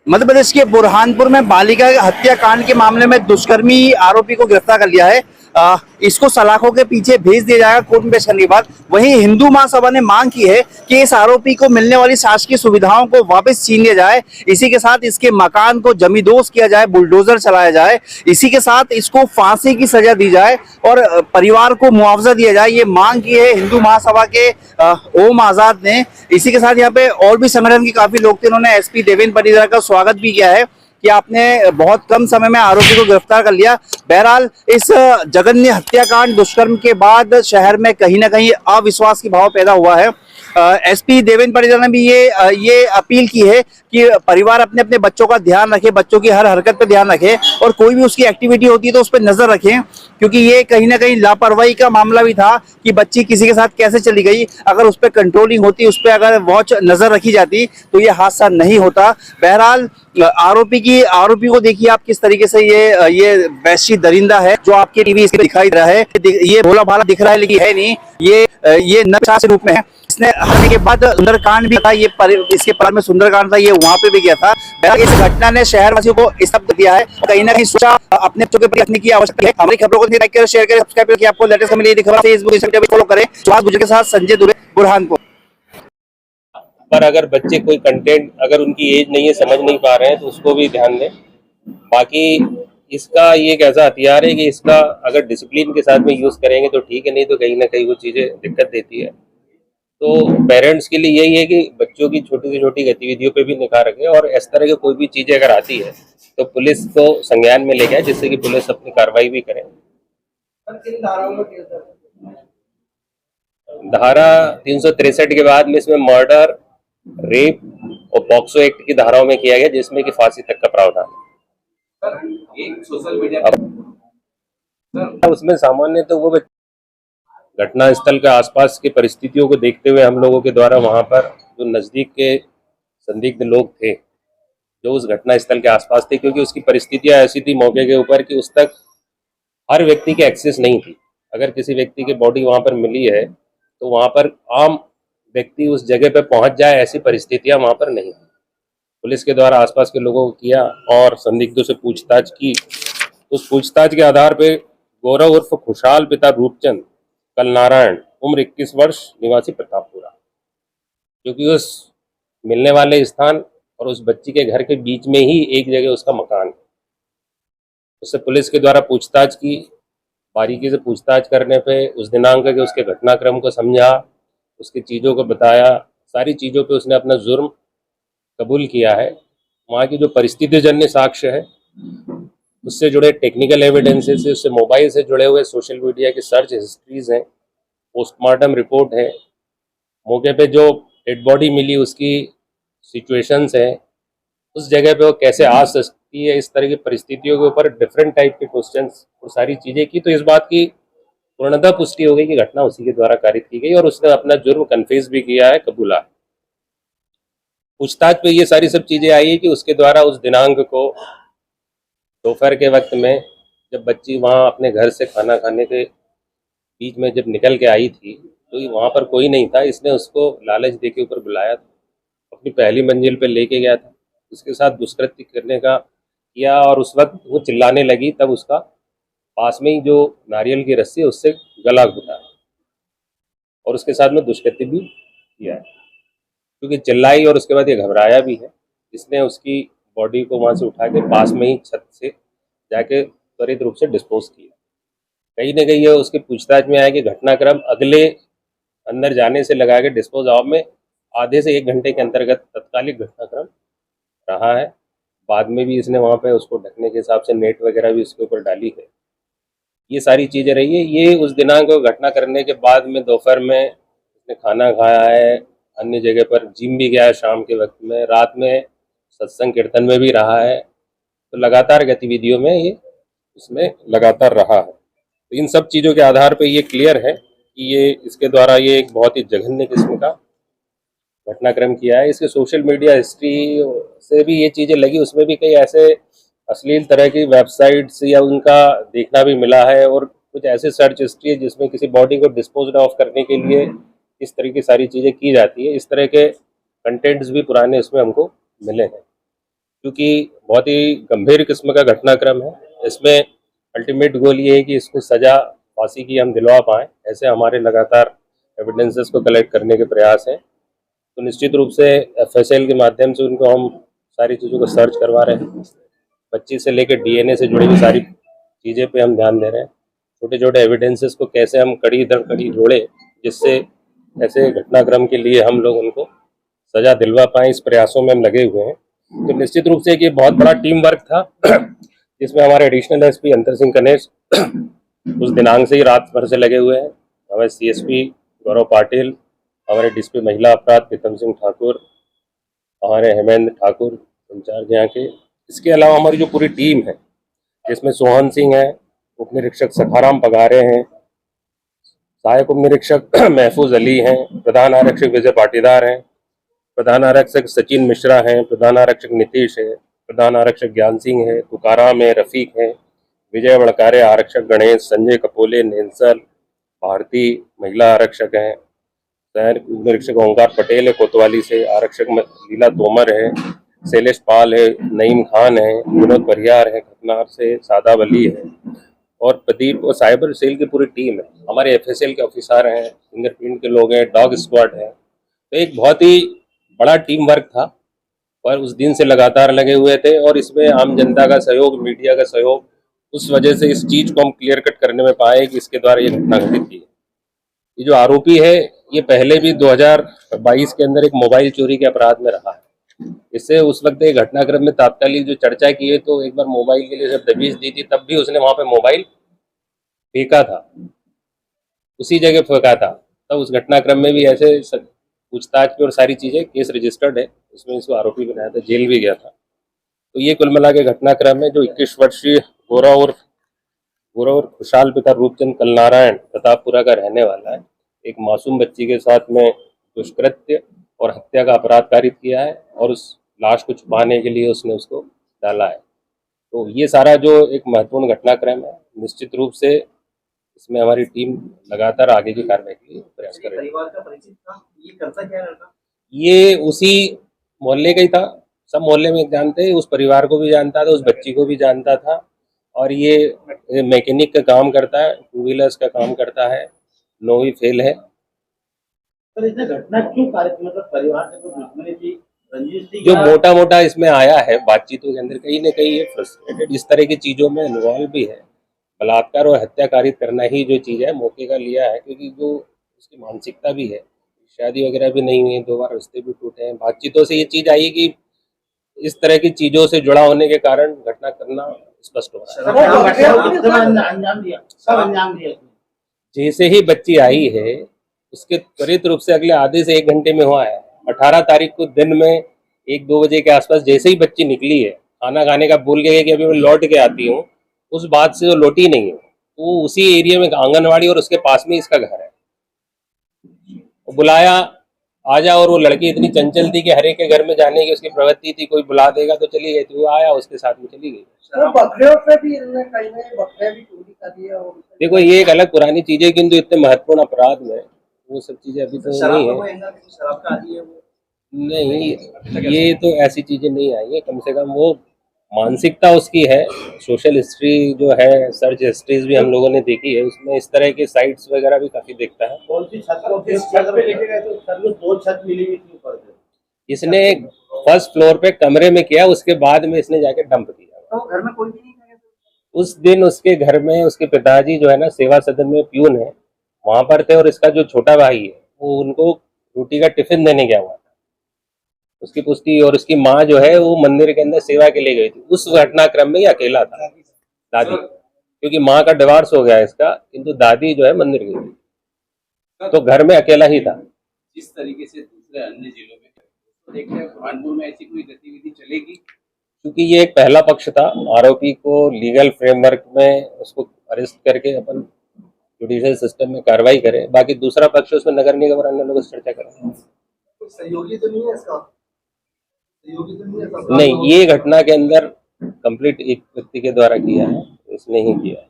मध्य प्रदेश के बुरहानपुर में बालिका हत्याकांड के मामले में दुष्कर्मी आरोपी को गिरफ्तार कर लिया है। इसको सलाखों के पीछे भेज दिया जाएगा कोर्ट में पेश करने के बाद। वहीं हिंदू महासभा ने मांग की है कि इस आरोपी को मिलने वाली शासकीय सुविधाओं को वापस छीन लिया जाए। इसी के साथ इसके मकान को जमींदोज किया जाए, बुलडोजर चलाया जाए। इसी के साथ इसको फांसी की सजा दी जाए और परिवार को मुआवजा दिया जाए। ये मांग की है हिंदू महासभा के ओम आजाद ने। इसी के साथ यहाँ पे और भी संगठन के काफी लोग थे, उन्होंने एसपी देवेंद्र परिदा का स्वागत भी किया है कि आपने बहुत कम समय में आरोपी को गिरफ्तार कर लिया। बहरहाल इस जघन्य हत्याकांड दुष्कर्म के बाद शहर में कहीं ना कहीं अविश्वास की भाव पैदा हुआ है। एसपी देवेंद्र परिदा ने भी ये अपील की है कि परिवार अपने अपने बच्चों का ध्यान रखे, बच्चों की हर हरकत पर ध्यान रखे और कोई भी उसकी एक्टिविटी होती है तो उस पर नजर रखें, क्योंकि ये कहीं ना कहीं लापरवाही का मामला भी था कि बच्ची किसी के साथ कैसे चली गई। अगर उस पर कंट्रोलिंग होती, उस पर अगर वॉच नजर रखी जाती तो ये हादसा नहीं होता। बहरहाल आरोपी को देखिए आप किस तरीके से ये वैश्य दरिंदा है जो आपके टीवी स्क्रीन दिखाई दे रहा है। ये भोला भाला दिख रहा है लेकिन है नहीं, ये नक्शा रूप में है। इसने हटने के बाद सुंदरकांड भी था, इसके पर में सुंदरकांड था, ये वहां पे भी गया था। इस घटना ने शहरवासियों को स्तब्ध किया है, कहीं ना कहीं सोचा अपने बच्चों के प्रति रखने की आवश्यकता है। हमारी खबरों को लाइक करें, शेयर करें, सब्सक्राइब करें, आपको लेटेस्ट मिले खबर फेसबुक इंस्टाग्राम फॉलो करें। सुभाष गुजर के साथ संजय दुबे, बुरहानपुर। पर अगर बच्चे कोई कंटेंट अगर उनकी एज नहीं है, समझ नहीं पा रहे हैं तो उसको भी ध्यान दें। बाकी इसका ये एक ऐसा हथियार है कि इसका अगर डिसिप्लिन के साथ में यूज करेंगे तो ठीक है, नहीं तो कहीं ना कहीं वो चीजें दिक्कत देती है। तो पेरेंट्स के लिए यही है कि बच्चों की छोटी से छोटी गतिविधियों पे भी निगाह रखें और इस तरह की कोई भी चीजें अगर आती है तो पुलिस को संज्ञान में ले जाए, जिससे कि पुलिस अपनी कार्रवाई भी करे। धारा 363 के बाद में इसमें मर्डर, रेप और पॉक्सो एक्ट की धाराओं में किया गया, जिसमें कि फांसी तक का प्रावधान है। सोशल मीडिया उसमें सामान्य तो वो घटना स्थल के आसपास की परिस्थितियों को देखते हुए हम लोगों के द्वारा वहां पर जो नजदीक के संदिग्ध लोग थे जो उस घटना स्थल के आसपास थे, क्योंकि उसकी परिस्थितियां ऐसी थी मौके के ऊपर कि उस तक हर व्यक्ति की एक्सेस नहीं थी। अगर किसी व्यक्ति की बॉडी वहां पर मिली है तो वहां पर आम व्यक्ति उस जगह पर पहुंच जाए, ऐसी परिस्थितियां वहां पर नहीं थी। पुलिस के द्वारा आसपास के लोगों को किया और संदिग्धों से पूछताछ की। उस पूछताछ के आधार पर गौरव उर्फ खुशहाल पिता रूपचंद कल नारायण उम्र 21 वर्ष निवासी प्रतापपुरा, क्योंकि उस मिलने वाले स्थान और उस बच्ची के घर के बीच में ही एक जगह उसका मकान है। उससे पुलिस के द्वारा पूछताछ की। बारीकी से पूछताछ करने पे उस दिनांक के उसके घटनाक्रम को समझा, उसकी चीज़ों को बताया, सारी चीज़ों पे उसने अपना जुर्म कबूल किया है। वहाँ की जो परिस्थितिजन्य साक्ष्य है, उससे जुड़े टेक्निकल एविडेंसेस है, उससे मोबाइल से जुड़े हुए सोशल मीडिया की सर्च हिस्ट्रीज हैं, पोस्टमार्टम रिपोर्ट है, मौके पे जो डेड बॉडी मिली उसकी सिचुएशंस हैं, उस जगह पे वो कैसे आ सकती है, इस तरह की परिस्थितियों के ऊपर डिफरेंट टाइप के क्वेश्चंस और सारी चीज़ें की। तो इस बात की पूर्णतः पुष्टि हो गई कि घटना उसी के द्वारा कारित की गई और उसने अपना जुर्म कन्फेस भी किया है, कबूला है। पूछताछ पे ये सारी सब चीज़ें आई है कि उसके द्वारा उस दिनांक को दोपहर के वक्त में जब बच्ची वहाँ अपने घर से खाना खाने के बीच में जब निकल के आई थी तो वहाँ पर कोई नहीं था। इसने उसको लालच दे के ऊपर बुलाया था, अपनी पहली मंजिल पे लेके गया था, उसके साथ दुष्कृत्य करने का किया और उस वक्त वो चिल्लाने लगी, तब उसका पास में ही जो नारियल की रस्सी है उससे गला घुटा और उसके साथ में दुष्कृत्य भी किया है। क्योंकि चिल्लाई और उसके बाद ये घबराया भी है, इसने उसकी बॉडी को वहाँ से उठा के पास में ही छत से जाके त्वरित रूप से डिस्पोज किया। कहीं ना कहीं ये उसकी पूछताछ में आया कि घटनाक्रम अगले अंदर जाने से लगा के डिस्पोज ऑफ में आधे से 1 घंटे के अंतर्गत तत्कालिक घटनाक्रम रहा है। बाद में भी इसने वहाँ पे उसको ढकने के हिसाब से नेट वगैरह भी उसके ऊपर डाली है। ये सारी चीज़ें रही है। ये उस दिनांक को घटना करने के बाद में दोपहर में उसने खाना खाया है, अन्य जगह पर जिम भी गया है शाम के वक्त में, रात में सत्संग कीर्तन में भी रहा है। तो लगातार गतिविधियों में ये उसमें लगातार रहा है। तो इन सब चीज़ों के आधार पर ये क्लियर है कि ये इसके द्वारा ये एक बहुत ही जघन्य किस्म का घटनाक्रम किया है। इसके सोशल मीडिया हिस्ट्री से भी ये चीज़ें लगी, उसमें भी कई ऐसे अश्लील तरह की वेबसाइट्स या उनका देखना भी मिला है और कुछ ऐसे सर्च हिस्ट्री है जिसमें किसी बॉडी को डिस्पोज ऑफ करने के लिए इस तरह की सारी चीज़ें की जाती है। इस तरह के कंटेंट्स भी पुराने इसमें हमको मिले हैं। क्योंकि बहुत ही गंभीर किस्म का घटनाक्रम है। इसमें अल्टीमेट गोल ये है कि इसको सजा फांसी की हम दिलवा पाएँ, ऐसे हमारे लगातार एविडेंसेस को कलेक्ट करने के प्रयास हैं। तो निश्चित रूप से FSL के माध्यम से उनको हम सारी चीज़ों को सर्च करवा रहे हैं। बच्ची से लेकर DNA से जुड़ी हुई सारी चीज़ें पे हम ध्यान दे रहे हैं। छोटे छोटे एविडेंसेस को कैसे हम कड़ी दर कड़ी जोड़े, जिससे ऐसे घटनाक्रम के लिए हम लोग उनको सजा दिलवा पाएँ, इस प्रयासों में हम लगे हुए हैं। तो निश्चित रूप से एक बहुत बड़ा टीम वर्क था जिसमें हमारे एडिशनल SP अंतर सिंह कनेश उस दिनांक से ही रात भर से लगे हुए हैं। हमारे CSP गौरव पाटिल, हमारे DSP महिला अपराध प्रीतम सिंह ठाकुर, हमारे हेमेंद्र ठाकुर इंचार्ज यहाँ के। इसके अलावा हमारी जो पूरी टीम है, जिसमें सोहन सिंह है, उप निरीक्षक सखाराम पगारे हैं, सहायक उप निरीक्षक महफूज अली हैं, प्रधान आरक्षक विजय पाटीदार हैं, प्रधान आरक्षक सचिन मिश्रा हैं, प्रधान आरक्षक नीतीश है, प्रधान आरक्षक ज्ञान सिंह है, तुकाराम है, रफीक है, विजय वड़कारे, आरक्षक गणेश, संजय कपोले, नेंसल भारती महिला आरक्षक हैं, सहायक निरीक्षक ओंकार पटेल है कोतवाली से, आरक्षक लीला तोमर है, शैलेश पाल है, नईम खान है, विनोद परिहार है खतनार से, सादाब अली है और प्रदीप और साइबर सेल की पूरी टीम है। हमारे FSL के ऑफिसर हैं, फिंगरप्रिंट के लोग हैं, डॉग स्क्वाड है। तो एक बहुत ही बड़ा टीम वर्क था और उस दिन से लगातार लगे हुए थे और इसमें आम जनता का सहयोग, मीडिया का सहयोग, उस वजह से इस चीज को हम क्लियर कट करने में पाए कि इसके द्वारा ये घटना घटित की है। ये जो आरोपी है, ये पहले भी 2022 के अंदर एक मोबाइल चोरी के अपराध में रहा है। इससे उस वक्त एक घटनाक्रम में तात्कालिक जो चर्चा की है, तो एक बार मोबाइल के लिए जब दबीज दी थी तब भी उसने वहां पे मोबाइल फेंका था, उसी जगह फेंका था। तब उस घटनाक्रम में भी ऐसे पूछताछ की और सारी चीजें, केस रजिस्टर्ड है, उसमें इसको आरोपी बनाया था, जेल भी गया था। तो ये कुल मिला के घटनाक्रम है जो 21 वर्षीय गौरव और खुशहाल पिता रूपचंद कलनारायण प्रतापपुरा का रहने वाला है, एक मासूम बच्ची के साथ में दुष्कृत्य और हत्या का अपराध कारित किया है और उस लाश को छुपाने के लिए उसने उसको डाला है। तो ये सारा जो एक महत्वपूर्ण घटनाक्रम है, निश्चित रूप से इसमें हमारी टीम लगातार आगे की कार्रवाई के लिए प्रयास कर रही है। परिवार का परिचित था, ये करता क्या लड़का? ये उसी मोहल्ले का ही था, सब मोहल्ले में जानते हैं, उस परिवार को भी जानता था, उस बच्ची को भी जानता था और ये मैकेनिक का काम करता है, 2 व्हीलर्स का काम करता है, 9वीं फेल है। पर इसने घटना क्यों कारित, मतलब परिवार से कोई दुश्मनी थी, रंजिश थी? जो मोटा मोटा इसमें आया है बातचीतों के अंदर, कहीं न कहीं ये फ्रस्ट्रेटेड इस तरह की चीज़ों में इन्वॉल्व भी है। बलात्कार और हत्या कारित करना ही जो चीज़ है, मौके का लिया है, क्योंकि जो उसकी मानसिकता भी है, शादी वगैरह भी नहीं हुई है, 2 बार रिश्ते भी टूटे हैं। बातचीतों से ये चीज़ आई कि इस तरह की चीज़ों से जुड़ा होने के कारण घटना करना स्पष्ट हो रहा है। जैसे ही बच्ची आई है, उसके त्वरित रूप से अगले आधे से 1 घंटे में हुआ है। 18 तारीख को दिन में 1-2 बजे के आसपास जैसे ही बच्ची निकली है, खाना खाने का भूल गई कि अभी मैं लौट के आती हूँ, उस बात से वो लौटी नहीं है। वो उसी एरिया में आंगनवाड़ी और उसके पास में इसका घर है। वो बुलाया, आजा, और वो लड़की इतनी चंचल थी कि हर एक के घर में जाने की उसकी प्रवृत्ति थी, कोई बुला देगा तो चली गई थी। वो आया, उसके साथ में चली गई। बकरियों पे भी इन्होंने कहीं बकरियां भी चोरी कर दी है। देखो, ये एक अलग पुरानी चीज है, किंतु इतने महत्वपूर्ण अपराध में वो सब चीजें अभी तो नहीं है। शराब का आदी है वो? नहीं, ये तो ऐसी चीजें नहीं आई है। कम से कम वो मानसिकता उसकी है। सोशल हिस्ट्री जो है, सर्च हिस्ट्रीज भी हम लोगों ने देखी है, उसमें इस तरह के साइट्स वगैरह भी काफी देखता है। कौन सी छत पे लेके गए? तो सर में 2 छत मिली हुई थी ऊपर से। इसने फर्स्ट फ्लोर पे कमरे में किया, उसके बाद में इसने जाके डंप किया। तो घर में कोई भी नहीं था? उस दिन उसके घर में उसके पिताजी जो है ना, सेवा सदन में प्यून है, वहां पर थे और इसका जो छोटा भाई है वो उनको रोटी का टिफिन देने गया हुआ था। उसकी पुष्टि, और उसकी माँ जो है वो मंदिर के अंदर सेवा के लिए गई थी। उस घटनाक्रम में ये अकेला था, दादी, क्योंकि माँ का डिवोर्स हो गया इसका, किंतु दादी जो है मंदिर गई थी, तो घर में अकेला ही था। जिस तरीके से दूसरे अन्य जिलों में तो देखते हैं, कानपुर में ऐसी कोई गतिविधि चलेगी? क्योंकि ये एक पहला पक्ष था, आरोपी को लीगल फ्रेमवर्क में उसको अरेस्ट करके अपन जुडिशियल सिस्टम में कार्रवाई करें। बाकी दूसरा पक्ष उसमें नगर निगम और अन्य लोगों से चर्चा करें। सहयोगी तो नहीं है इसका? सहयोगी तो नहीं है? नहीं, ये घटना के अंदर कंप्लीट एक व्यक्ति के द्वारा किया है, इसने ही किया है।